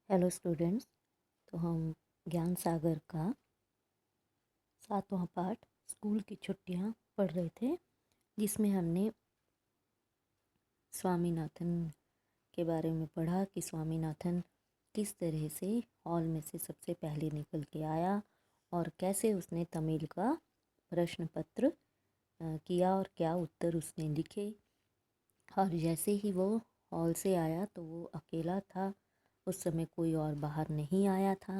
Hello students. तो हम ज्ञान सागर का 7वां पाठ स्कूल की छुट्टियां पढ़ रहे थे, जिसमें हमने स्वामीनाथन के बारे में पढ़ा कि स्वामीनाथन किस तरह से हॉल में से सबसे पहले निकल के आया और कैसे उसने तमिल का प्रश्न पत्र किया और क्या उत्तर उसने लिखे। और जैसे ही वो हॉल से आया तो वो अकेला था, उस समय कोई और बाहर नहीं आया था।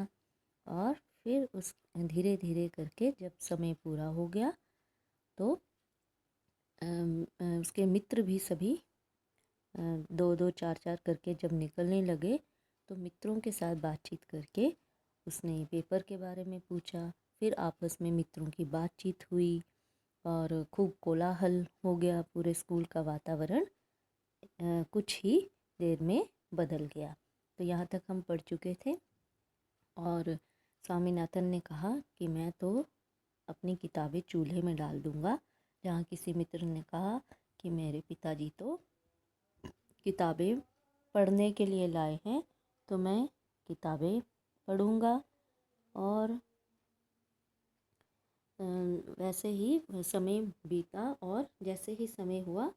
और फिर उस धीरे धीरे करके जब समय पूरा हो गया तो उसके मित्र भी सभी दो दो चार चार करके जब निकलने लगे तो मित्रों के साथ बातचीत करके उसने पेपर के बारे में पूछा। फिर आपस में मित्रों की बातचीत हुई और खूब कोलाहल हो गया। पूरे स्कूल का वातावरण कुछ ही देर में बदल गया। तो यहाँ तक हम पढ़ चुके थे और स्वामीनाथन ने कहा कि मैं तो अपनी किताबें चूल्हे में डाल दूंगा। जहाँ किसी मित्र ने कहा कि मेरे पिताजी तो किताबें पढ़ने के लिए लाए हैं, तो मैं किताबें पढ़ूंगा। और वैसे ही समय बीता और जैसे ही समय हुआ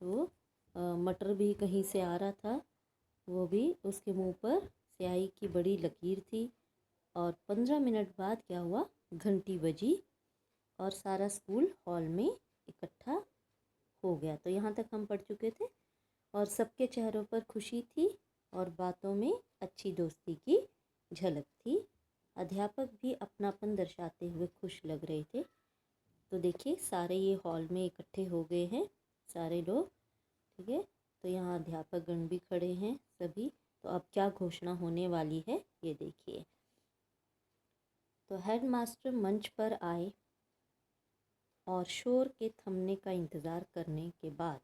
तो मटर भी कहीं से आ रहा था, वो भी उसके मुंह पर स्याही की बड़ी लकीर थी। और 15 मिनट बाद क्या हुआ, घंटी बजी और सारा स्कूल हॉल में इकट्ठा हो गया। तो यहाँ तक हम पढ़ चुके थे और सबके चेहरों पर खुशी थी और बातों में अच्छी दोस्ती की झलक थी। अध्यापक भी अपनापन दर्शाते हुए खुश लग रहे थे। तो देखिए सारे ये हॉल में इकट्ठे हो गए हैं, सारे लोग, ठीक है। तो यहाँ अध्यापक गण भी खड़े हैं सभी। तो अब क्या घोषणा होने वाली है ये देखिए। तो हेडमास्टर मंच पर आए और शोर के थमने का इंतज़ार करने के बाद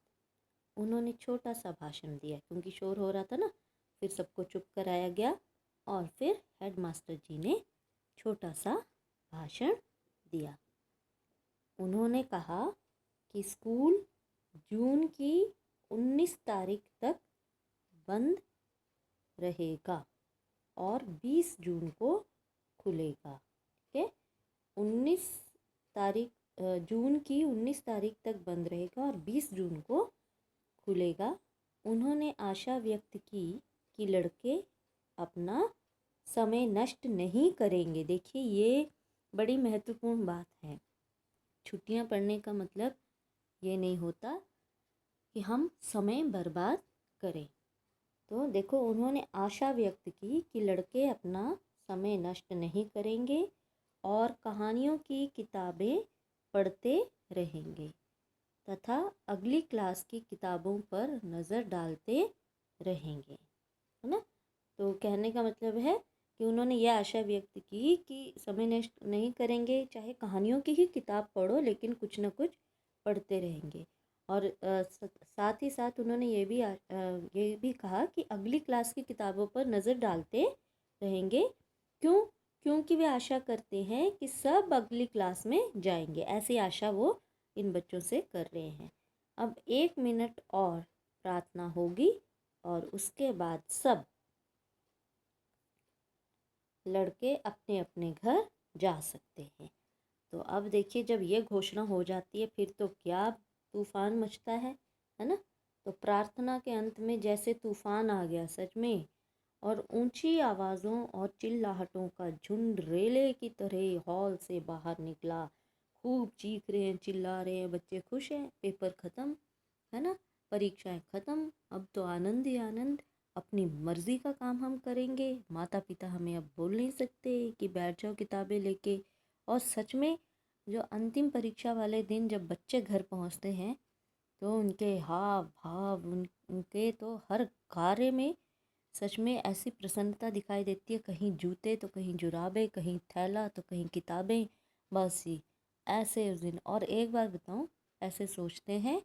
उन्होंने छोटा सा भाषण दिया, क्योंकि शोर हो रहा था ना। फिर सबको चुप कराया गया और फिर हेडमास्टर जी ने छोटा सा भाषण दिया। उन्होंने कहा कि स्कूल जून की 19 तारीख तक बंद रहेगा और 20 जून को खुलेगा। ठीक है, 19 तारीख जून की 19 तारीख तक बंद रहेगा और 20 जून को खुलेगा। उन्होंने आशा व्यक्त की कि लड़के अपना समय नष्ट नहीं करेंगे। देखिए ये बड़ी महत्वपूर्ण बात है। छुट्टियां पढ़ने का मतलब ये नहीं होता कि हम समय बर्बाद करें। तो देखो उन्होंने आशा व्यक्त की कि लड़के अपना समय नष्ट नहीं करेंगे और कहानियों की किताबें पढ़ते रहेंगे तथा अगली क्लास की किताबों पर नज़र डालते रहेंगे, है ना। तो कहने का मतलब है कि उन्होंने यह आशा व्यक्त की कि समय नष्ट नहीं करेंगे, चाहे कहानियों की ही किताब पढ़ो लेकिन कुछ ना कुछ पढ़ते रहेंगे। और साथ ही साथ उन्होंने ये भी कहा कि अगली क्लास की किताबों पर नज़र डालते रहेंगे। क्यों? क्योंकि वे आशा करते हैं कि सब अगली क्लास में जाएंगे। ऐसी आशा वो इन बच्चों से कर रहे हैं। अब 1 मिनट और प्रार्थना होगी और उसके बाद सब लड़के अपने अपने घर जा सकते हैं। तो अब देखिए जब ये घोषणा हो जाती है फिर तो क्या तूफान मचता है ना। तो प्रार्थना के अंत में जैसे तूफान आ गया सच में, और ऊंची आवाज़ों और चिल्लाहटों का झुंड रेले की तरह हॉल से बाहर निकला। खूब चीख रहे हैं, चिल्ला रहे हैं, बच्चे खुश हैं, पेपर ख़त्म, है ना, परीक्षाएं ख़त्म, अब तो आनंद ही आनंद, अपनी मर्ज़ी का काम हम करेंगे, माता पिता हमें अब बोल नहीं सकते कि बैठ जाओ किताबें लेके। और सच में जो अंतिम परीक्षा वाले दिन जब बच्चे घर पहुंचते हैं तो उनके हाव भाव उनके तो हर कार्य में सच में ऐसी प्रसन्नता दिखाई देती है। कहीं जूते तो कहीं जुराबे, कहीं थैला तो कहीं किताबें, बस ही ऐसे उस दिन। और एक बार बताऊं, ऐसे सोचते हैं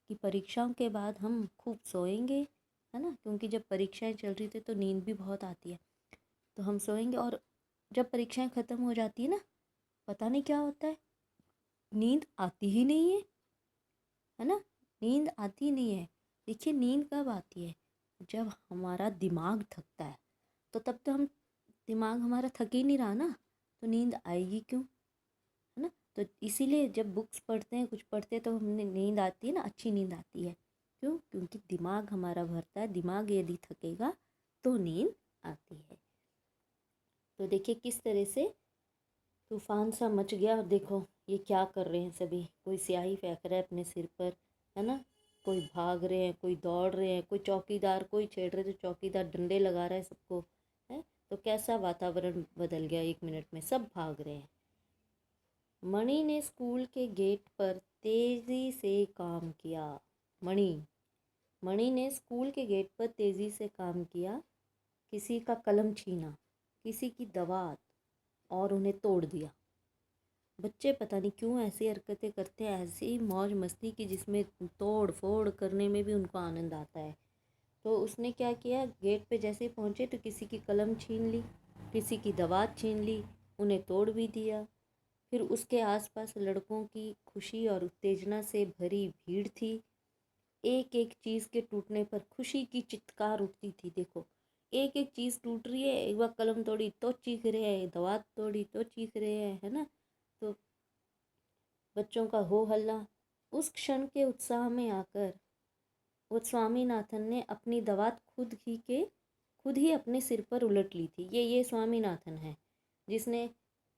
कि परीक्षाओं के बाद हम खूब सोएंगे, है ना, क्योंकि जब परीक्षाएं चल रही थी तो नींद भी बहुत आती है, तो हम सोएंगे। और जब परीक्षाएं ख़त्म हो जाती है ना, पता नहीं क्या होता है, नींद आती ही नहीं है ना, नींद आती नहीं है। देखिए नींद कब आती है, जब हमारा दिमाग थकता है, तो तब तो हम दिमाग हमारा थक ही नहीं रहा ना, तो नींद आएगी क्यों, है ना। तो इसीलिए जब बुक्स पढ़ते हैं, कुछ पढ़ते हैं, तो हमें नींद आती है ना, अच्छी नींद आती है। क्यों? क्योंकि दिमाग हमारा भरता है। दिमाग यदि थकेगा तो नींद आती है। तो देखिए किस तरह से तूफान सा मच गया। और देखो ये क्या कर रहे हैं सभी, कोई स्याही फेंक रहा है अपने सिर पर, है ना, कोई भाग रहे हैं, कोई दौड़ रहे हैं, कोई चौकीदार, कोई छेड़ रहे तो चौकीदार डंडे लगा रहा है सबको, है। तो कैसा वातावरण बदल गया 1 मिनट में, सब भाग रहे हैं। मणि ने स्कूल के गेट पर तेजी से काम किया। मणि मणि ने स्कूल के गेट पर तेजी से काम किया, किसी का कलम छीना, किसी की दवात, और उन्हें तोड़ दिया। बच्चे पता नहीं क्यों ऐसी हरकतें करते हैं, ऐसी मौज मस्ती की जिसमें तोड़ फोड़ करने में भी उनको आनंद आता है। तो उसने क्या किया, गेट पे जैसे ही पहुंचे तो किसी की कलम छीन ली, किसी की दवात छीन ली, उन्हें तोड़ भी दिया। फिर उसके आसपास लड़कों की खुशी और उत्तेजना से भरी भीड़ थी। एक एक चीज़ के टूटने पर खुशी की चित्कार उठती थी। देखो एक एक चीज़ टूट रही है, एक बार कलम तोड़ी तो चीख रहे हैं, दवात तोड़ी तो चीख रहे हैं, है ना। तो बच्चों का हो हल्ला। उस क्षण के उत्साह में आकर वो स्वामीनाथन ने अपनी दवात खुद ही अपने सिर पर उलट ली थी। ये स्वामीनाथन है जिसने,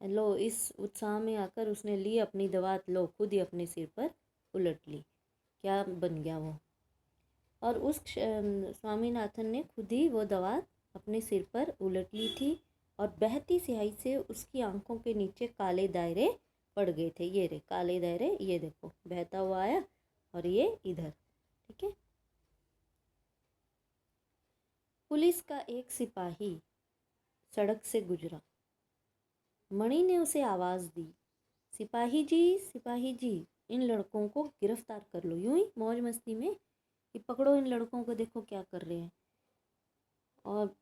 लो, इस उत्साह में आकर उसने ली अपनी दवात, लो खुद ही अपने सिर पर उलट ली। क्या बन गया वो। और उस स्वामीनाथन ने खुद ही वो दवात अपने सिर पर उलट ली थी, और बहती स्याही से उसकी आंखों के नीचे काले दायरे पड़ गए थे। ये रे काले दायरे, ये देखो बहता हुआ आया और ये इधर, ठीक है। पुलिस का एक सिपाही सड़क से गुजरा। मणि ने उसे आवाज़ दी, सिपाही जी, इन लड़कों को गिरफ्तार कर लो। यूं ही मौज मस्ती में कि पकड़ो इन लड़कों को, देखो क्या कर रहे हैं। और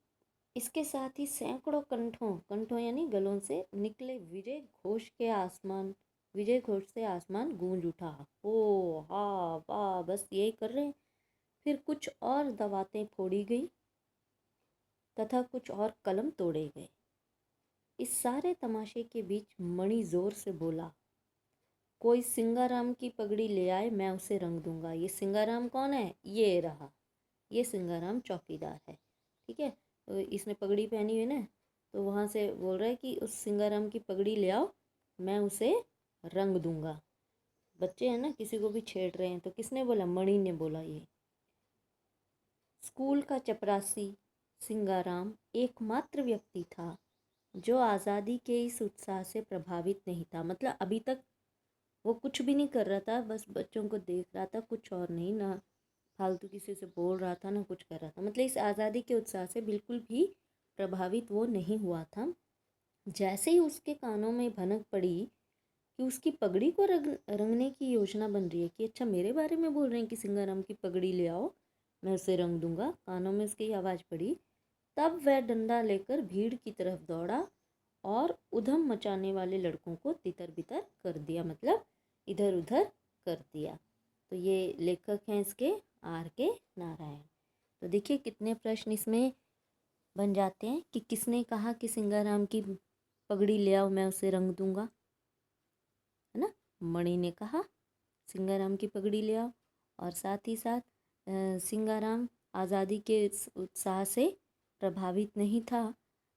इसके साथ ही सैकड़ों कंठों कंठों यानी गलों से निकले विजय घोष से आसमान गूंज उठा। ओ हा वाह, बस यही कर रहे हैं। फिर कुछ और दवातें फोड़ी गई तथा कुछ और कलम तोड़े गए। इस सारे तमाशे के बीच मणि जोर से बोला, कोई सिंगाराम की पगड़ी ले आए, मैं उसे रंग दूंगा। ये सिंगाराम कौन है? ये रहा, ये सिंगाराम चौकीदार है, ठीक है। तो इसने पगड़ी पहनी हुई ना, तो वहाँ से बोल रहा है कि उस सिंगाराम की पगड़ी ले आओ, मैं उसे रंग दूंगा। बच्चे हैं ना, किसी को भी छेड़ रहे हैं। तो किसने बोला? मणि ने बोला। ये स्कूल का चपरासी सिंगाराम एकमात्र व्यक्ति था जो आज़ादी के इस उत्साह से प्रभावित नहीं था। मतलब अभी तक वो कुछ भी नहीं कर रहा था, बस बच्चों को देख रहा था, कुछ और नहीं, ना फालतू किसी से बोल रहा था, ना कुछ कर रहा था। मतलब इस आज़ादी के उत्साह से बिल्कुल भी प्रभावित वो नहीं हुआ था। जैसे ही उसके कानों में भनक पड़ी कि उसकी पगड़ी को रंगने की योजना बन रही है, कि अच्छा मेरे बारे में बोल रहे हैं कि सिंगाराम की पगड़ी ले आओ, मैं उसे रंग दूंगा, कानों में उसकी आवाज़ पड़ी, तब वह डंडा लेकर भीड़ की तरफ दौड़ा और उधम मचाने वाले लड़कों को तितर बितर कर दिया, मतलब इधर उधर कर दिया। तो ये लेखक हैं इसके R.K. नारायण। तो देखिए कितने प्रश्न इसमें बन जाते हैं कि किसने कहा कि सिंगाराम की पगड़ी ले आओ, मैं उसे रंग दूंगा, है ना। मणि ने कहा सिंगाराम की पगड़ी ले आओ। और साथ ही साथ सिंगाराम आज़ादी के उत्साह से प्रभावित नहीं था।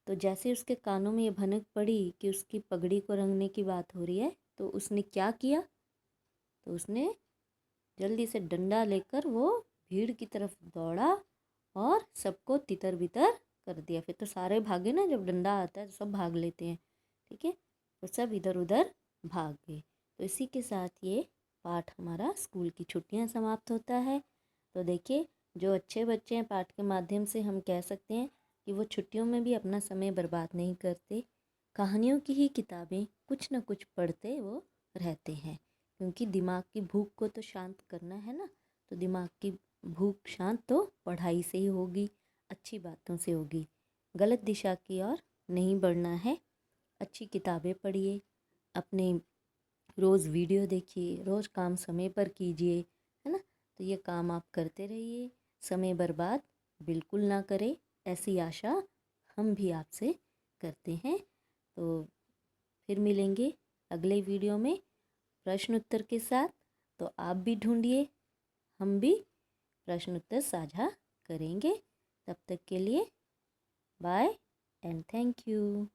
तो जैसे उसके कानों में ये भनक पड़ी कि उसकी पगड़ी को रंगने की बात हो रही है, तो उसने क्या किया? तो उसने जल्दी से डंडा लेकर वो भीड़ की तरफ दौड़ा और सबको तितर बितर कर दिया। फिर तो सारे भागे ना, जब डंडा आता है तो सब भाग लेते हैं, ठीक है। तो सब इधर उधर भाग गए। तो इसी के साथ ये पाठ हमारा स्कूल की छुट्टियां समाप्त होता है। तो देखिए जो अच्छे बच्चे हैं, पाठ के माध्यम से हम कह सकते हैं कि वो छुट्टियों में भी अपना समय बर्बाद नहीं करते, कहानियों की ही किताबें कुछ न कुछ पढ़ते वो रहते हैं। क्योंकि दिमाग की भूख को तो शांत करना है ना, तो दिमाग की भूख शांत तो पढ़ाई से ही होगी, अच्छी बातों से होगी। गलत दिशा की ओर नहीं बढ़ना है। अच्छी किताबें पढ़िए, अपने रोज़ वीडियो देखिए, रोज़ काम समय पर कीजिए, है ना। तो ये काम आप करते रहिए, समय बर्बाद बिल्कुल ना करें, ऐसी आशा हम भी आपसे करते हैं। तो फिर मिलेंगे अगले वीडियो में प्रश्न उत्तर के साथ। तो आप भी ढूंढिए, हम भी प्रश्न उत्तर साझा करेंगे। तब तक के लिए बाय एंड थैंक यू।